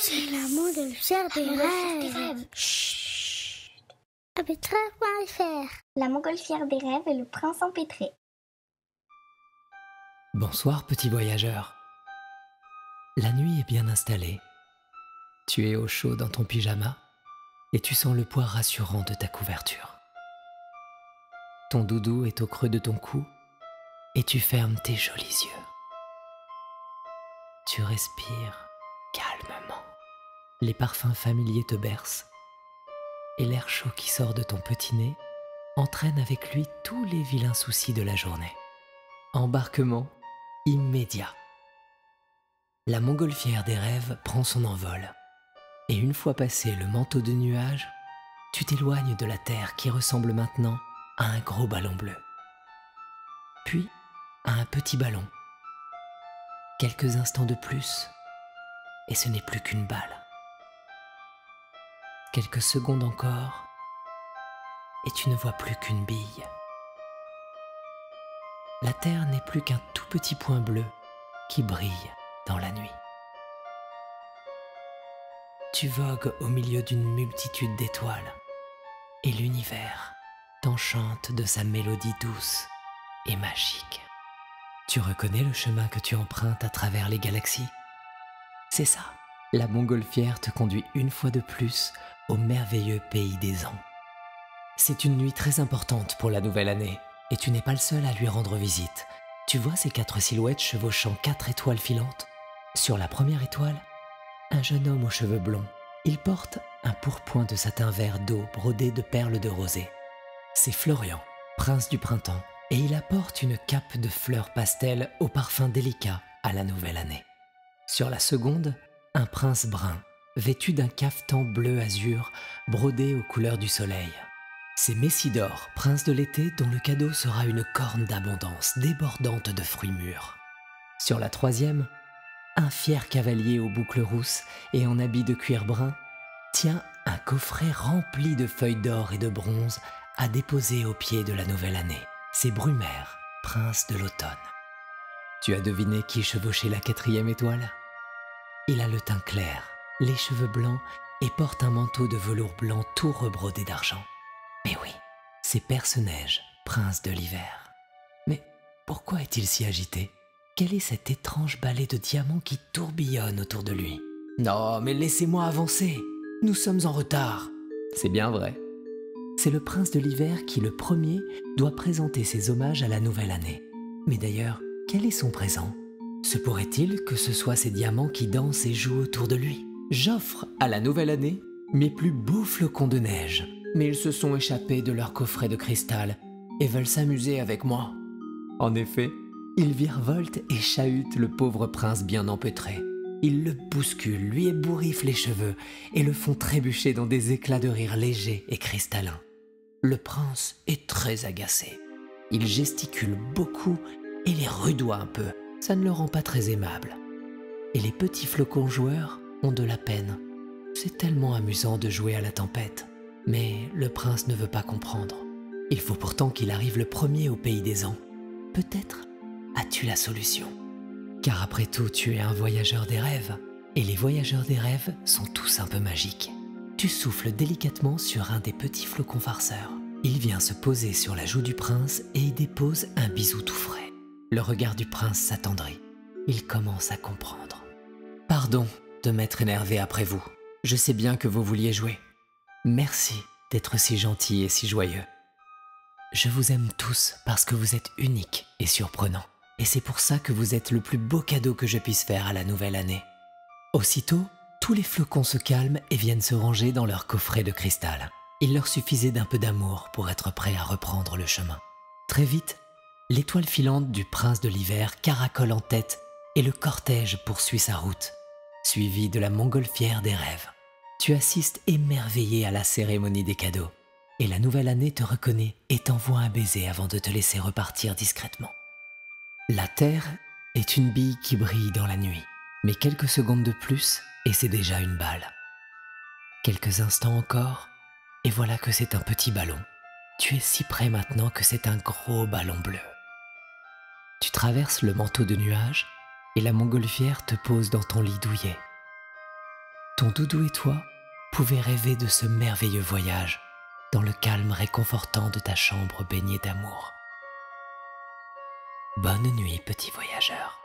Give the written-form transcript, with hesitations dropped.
C'est la montgolfière des rêves. Chut. Arbitrage.fr. La montgolfière des rêves et le prince empêtré. Bonsoir petit voyageur. La nuit est bien installée. Tu es au chaud dans ton pyjama et tu sens le poids rassurant de ta couverture. Ton doudou est au creux de ton cou et tu fermes tes jolis yeux. Tu respires calmement. Les parfums familiers te bercent et l'air chaud qui sort de ton petit nez entraîne avec lui tous les vilains soucis de la journée. Embarquement immédiat. La montgolfière des rêves prend son envol et une fois passé le manteau de nuages, tu t'éloignes de la terre qui ressemble maintenant à un gros ballon bleu. Puis à un petit ballon. Quelques instants de plus et ce n'est plus qu'une balle. Quelques secondes encore et tu ne vois plus qu'une bille. La terre n'est plus qu'un tout petit point bleu qui brille dans la nuit. Tu vogues au milieu d'une multitude d'étoiles et l'univers t'enchante de sa mélodie douce et magique. Tu reconnais le chemin que tu empruntes à travers les galaxies? C'est ça, la montgolfière te conduit une fois de plus au merveilleux pays des Ans. C'est une nuit très importante pour la nouvelle année et tu n'es pas le seul à lui rendre visite. Tu vois ces 4 silhouettes chevauchant 4 étoiles filantes? Sur la première étoile, un jeune homme aux cheveux blonds. Il porte un pourpoint de satin vert d'eau brodé de perles de rosée. C'est Florian, prince du printemps, et il apporte une cape de fleurs pastel au parfum délicat à la nouvelle année. Sur la seconde, un prince brun, vêtu d'un cafetan bleu azur brodé aux couleurs du soleil. C'est Messidor, prince de l'été, dont le cadeau sera une corne d'abondance débordante de fruits mûrs. Sur la troisième, un fier cavalier aux boucles rousses et en habit de cuir brun tient un coffret rempli de feuilles d'or et de bronze à déposer au pied de la nouvelle année. C'est Brumaire, prince de l'automne. Tu as deviné qui chevauchait la 4e étoile? Il a le teint clair, les cheveux blancs et porte un manteau de velours blanc tout rebrodé d'argent. Mais oui, c'est Perce-Neige, prince de l'hiver. Mais pourquoi est-il si agité? Quel est cet étrange balai de diamants qui tourbillonne autour de lui? Non, mais laissez-moi avancer. Nous sommes en retard. C'est bien vrai. C'est le prince de l'hiver qui, le premier, doit présenter ses hommages à la nouvelle année. Mais d'ailleurs, quel est son présent? Se pourrait-il que ce soit ces diamants qui dansent et jouent autour de lui? J'offre à la nouvelle année mes plus beaux flocons de neige. Mais ils se sont échappés de leur coffret de cristal et veulent s'amuser avec moi. En effet, ils virevoltent et chahutent le pauvre prince bien empêtré. Ils le bousculent, lui ébouriffent les cheveux et le font trébucher dans des éclats de rire légers et cristallins. Le prince est très agacé. Il gesticule beaucoup et les rudoie un peu. Ça ne le rend pas très aimable. Et les petits flocons joueurs ont de la peine. C'est tellement amusant de jouer à la tempête. Mais le prince ne veut pas comprendre. Il faut pourtant qu'il arrive le premier au pays des Ans. Peut-être as-tu la solution. Car après tout, tu es un voyageur des rêves. Et les voyageurs des rêves sont tous un peu magiques. Tu souffles délicatement sur un des petits flocons farceurs. Il vient se poser sur la joue du prince et y dépose un bisou tout frais. Le regard du prince s'attendrit. Il commence à comprendre. Pardon de m'être énervé après vous. Je sais bien que vous vouliez jouer. Merci d'être si gentil et si joyeux. Je vous aime tous parce que vous êtes uniques et surprenants. Et c'est pour ça que vous êtes le plus beau cadeau que je puisse faire à la nouvelle année. Aussitôt, tous les flocons se calment et viennent se ranger dans leur coffret de cristal. Il leur suffisait d'un peu d'amour pour être prêts à reprendre le chemin. Très vite, l'étoile filante du prince de l'hiver caracole en tête et le cortège poursuit sa route, suivi de la montgolfière des rêves. Tu assistes émerveillé à la cérémonie des cadeaux et la nouvelle année te reconnaît et t'envoie un baiser avant de te laisser repartir discrètement. La terre est une bille qui brille dans la nuit, mais quelques secondes de plus et c'est déjà une balle. Quelques instants encore et voilà que c'est un petit ballon. Tu es si près maintenant que c'est un gros ballon bleu. Tu traverses le manteau de nuages et la montgolfière te pose dans ton lit douillet. ton doudou et toi pouvez rêver de ce merveilleux voyage dans le calme réconfortant de ta chambre baignée d'amour. Bonne nuit, petit voyageur.